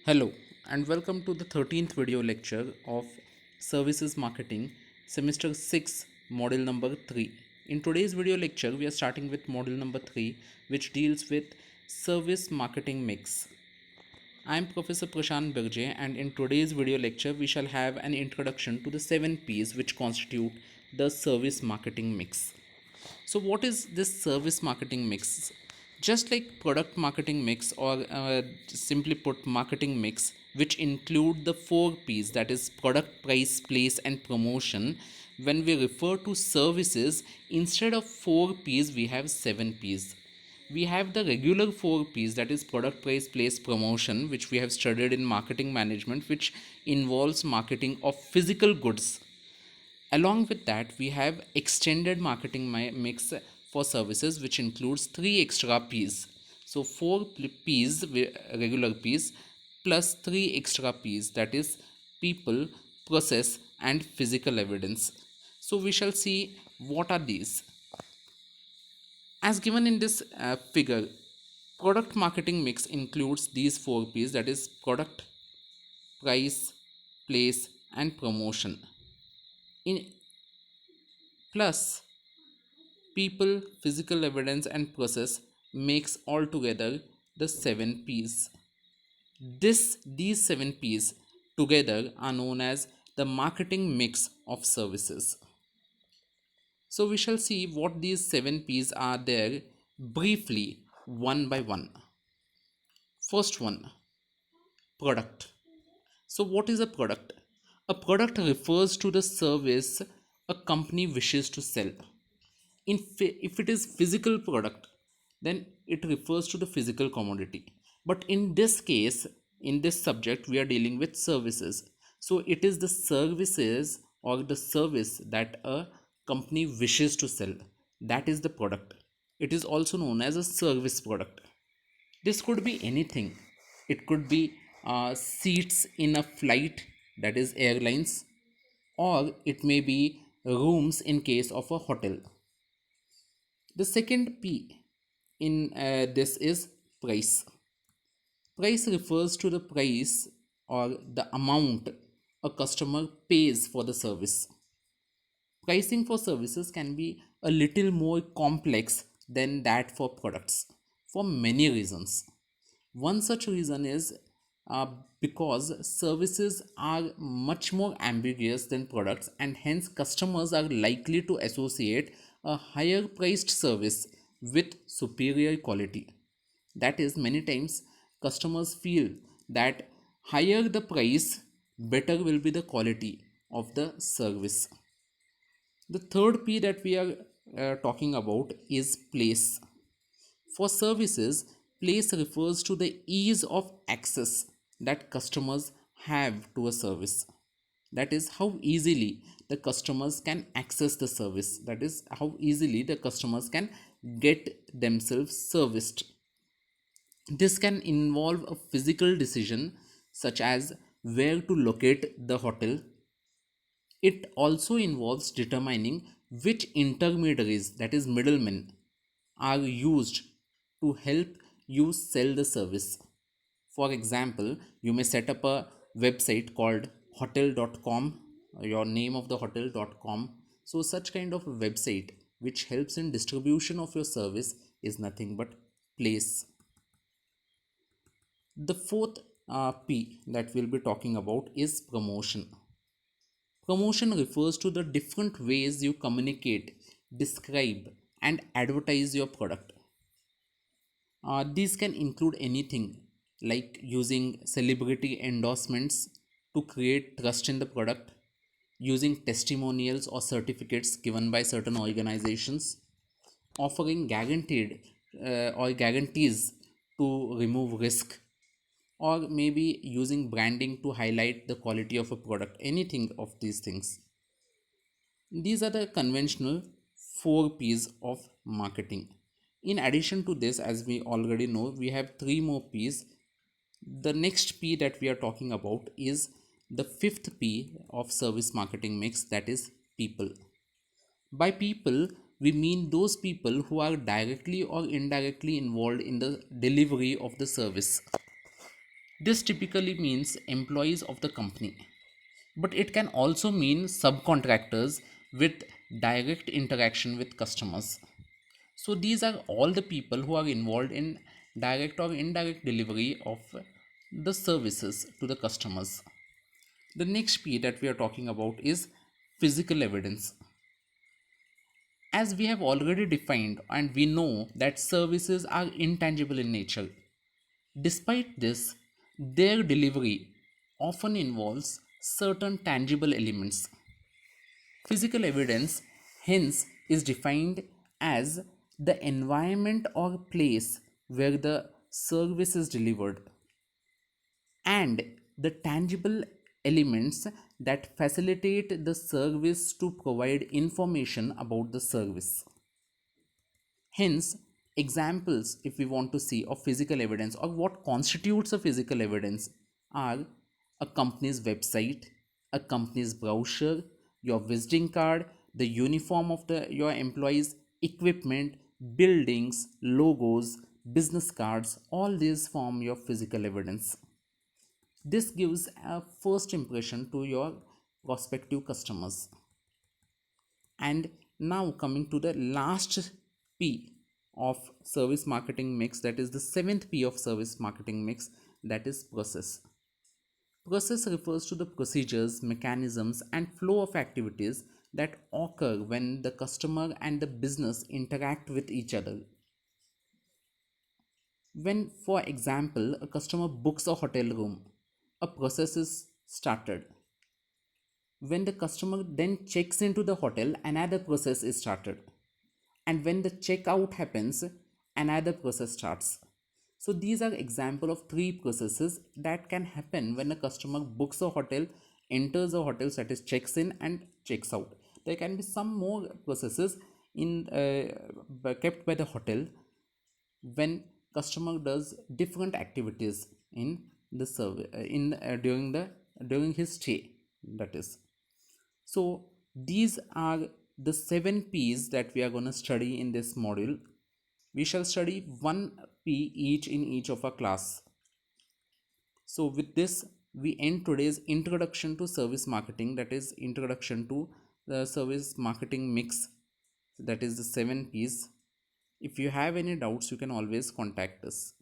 Hello and welcome to the 13th video lecture of Services Marketing Semester 6 Module number 3. In today's video lecture we are starting with Module number 3 which deals with Service Marketing Mix. I am Professor Prashant Birje and in today's video lecture we shall have an introduction to the 7 P's which constitute the Service Marketing Mix. So, what is this service marketing mix? Just like product marketing mix, or simply put, marketing mix, which include the 4 P's, that is, product, price, place, and promotion. When we refer to services, instead of 4 P's, we have 7 P's. We have the regular 4 P's, that is product, price, place, promotion, which we have studied in marketing management, which involves marketing of physical goods. Along with that, we have extended marketing mix for services, which includes 3 extra P's. So 4 P's, regular P's, plus 3 extra P's, that is people, process, and physical evidence. So we shall see what are these. As given in this figure, product marketing mix includes these 4 P's, that is product, price, place, and promotion. In plus people, physical evidence, and process makes altogether the 7 P's. These 7 P's together are known as the marketing mix of services. So we shall see what these 7 P's are there briefly, one by one. First one, product. So what is a product? A product refers to the service a company wishes to sell. If it is physical product, then it refers to the physical commodity, but in this case, in this subject, we are dealing with services. So it is the services or the service that a company wishes to sell, that is the product. It is also known as a service product. This could be anything. It could be seats in a flight, that is airlines, or it may be rooms in case of a hotel. The second P in this is price. Price refers to the price or the amount a customer pays for the service. Pricing for services can be a little more complex than that for products for many reasons. One such reason is uh, because services are much more ambiguous than products, and hence customers are likely to associate a higher priced service with superior quality. That is, many times customers feel that higher the price, better will be the quality of the service. The third P that we are talking about is place. For services, place refers to the ease of access that customers have to a service. That is, how easily the customers can access the service. That is, how easily the customers can get themselves serviced. This can involve a physical decision such as where to locate the hotel. It also involves determining which intermediaries, that is, middlemen, are used to help you sell the service. For example, you may set up a website called hotel.com, your name of the hotel.com. So, such kind of a website which helps in distribution of your service is nothing but place. The fourth P that we'll be talking about is promotion. Promotion refers to the different ways you communicate, describe, and advertise your product. These can include anything like using celebrity endorsements to create trust in the product, using testimonials or certificates given by certain organizations, offering guaranteed or guarantees to remove risk, or maybe using branding to highlight the quality of a product. Anything of these things. These are the conventional 4 P's of marketing. In addition to this, as we already know, we have 3 more P's. The next P that we are talking about is the fifth P of service marketing mix, that is people. By people, we mean those people who are directly or indirectly involved in the delivery of the service. This typically means employees of the company, but it can also mean subcontractors with direct interaction with customers. So these are all the people who are involved in direct or indirect delivery of the services to the customers. The next P that we are talking about is physical evidence. As we have already defined, and we know that services are intangible in nature. Despite this, their delivery often involves certain tangible elements. Physical evidence, hence, is defined as the environment or place where the service is delivered and the tangible elements that facilitate the service to provide information about the service. Hence, examples, if we want to see, of physical evidence or what constitutes a physical evidence are a company's website, a company's brochure, your visiting card, the uniform of your employees, equipment, buildings, logos, business cards. All these form your physical evidence. This gives a first impression to your prospective customers. And now coming to the last P of service marketing mix, that is the seventh P of service marketing mix, that is process. Process refers to the procedures, mechanisms, and flow of activities that occur when the customer and the business interact with each other. When, for example, a customer books a hotel room, a process is started. When the customer then checks into the hotel, another process is started. And when the checkout happens, another process starts. So these are example of three processes that can happen when a customer books a hotel, enters a hotel, that is checks in and checks out. There can be some more processes in kept by the hotel when customer does different activities in the service in during his stay, that is. So these are the 7 P's that we are going to study in this module. We shall study 1 P each in each of our class. So with this, we end today's introduction to service marketing, that is introduction to the service marketing mix, that is the 7 P's. If you have any doubts, you can always contact us.